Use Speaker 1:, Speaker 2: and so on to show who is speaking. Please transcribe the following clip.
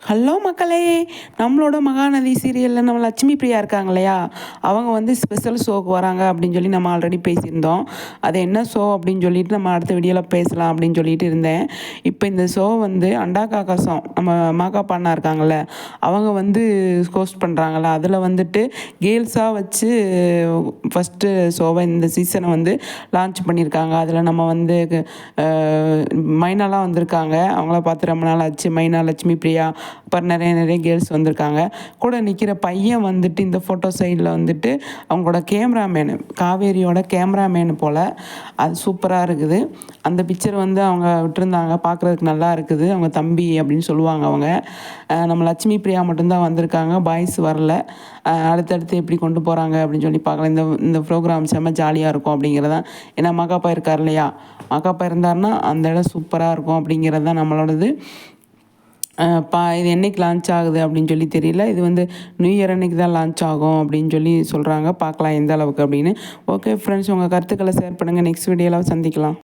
Speaker 1: Hello மக்களே! நம்மளோட மகாநதி சீரியலில் நம்ம லட்சுமி பிரியா இருக்காங்க இல்லையா? அவங்க வந்து ஸ்பெஷல் ஷோக்கு வராங்க அப்படின்னு சொல்லி நம்ம ஆல்ரெடி பேசியிருந்தோம். அது என்ன ஷோ அப்படின்னு சொல்லிட்டு நம்ம அடுத்த வீடியோவில் பேசலாம் அப்படின்னு சொல்லிட்டு இருந்தேன். இப்போ இந்த ஷோ வந்து அண்டா காக்கசம் நம்ம மாகாப்பா அண்ணா இருக்காங்கல்ல, அவங்க வந்து ஹோஸ்ட் பண்ணுறாங்கல்ல, அதில் வந்துட்டு கேர்ள்ஸாக வச்சு ஃபஸ்ட்டு ஷோவை இந்த சீசனை வந்து லான்ச் பண்ணியிருக்காங்க. அதில் நம்ம வந்து மைனாலாம் வந்திருக்காங்க. அவங்கள பார்த்து ரொம்ப நாள் ஆச்சு. மைனா, லட்சுமி பிரியா, அப்புறம் நிறைய கேர்ள்ஸ் வந்திருக்காங்க. கூட நிற்கிற பையன் வந்துட்டு இந்த ஃபோட்டோ சைடில் வந்துட்டு அவங்களோட கேமராமேனு, காவேரியோட கேமராமேனு போல். அது சூப்பராக இருக்குது. அந்த பிக்சர் வந்து அவங்க விட்டுருந்தாங்க, பார்க்குறதுக்கு நல்லா இருக்குது. அவங்க தம்பி அப்படின்னு சொல்லுவாங்க அவங்க. நம்ம லட்சுமி பிரியா மட்டும்தான் வந்திருக்காங்க, பாய்ஸ் வரல. அடுத்தடுத்து எப்படி கொண்டு போகிறாங்க அப்படின்னு சொல்லி பார்க்கலாம். இந்த ப்ரோக்ராம் செம்ம ஜாலியாக இருக்கும் அப்படிங்கிறதான். ஏன்னா மகாப்பா இருக்கார் இல்லையா, மகாப்பா இருந்தாருன்னா அந்த இடம் சூப்பராக இருக்கும் அப்படிங்கிறது தான் நம்மளோடது. இது என்றைக்கு லான்ச் ஆகுது அப்படின்னு சொல்லி தெரியல. இது வந்து நியூ இயர் அன்னைக்கு தான் லான்ச் ஆகும் அப்படின்னு சொல்லி சொல்கிறாங்க. பார்க்கலாம் எந்த அளவுக்கு அப்படின்னு. ஓகே ஃப்ரெண்ட்ஸ், உங்கள் கருத்துக்களை ஷேர் பண்ணுங்கள். நெக்ஸ்ட் வீடியோவில் சந்திக்கலாம்.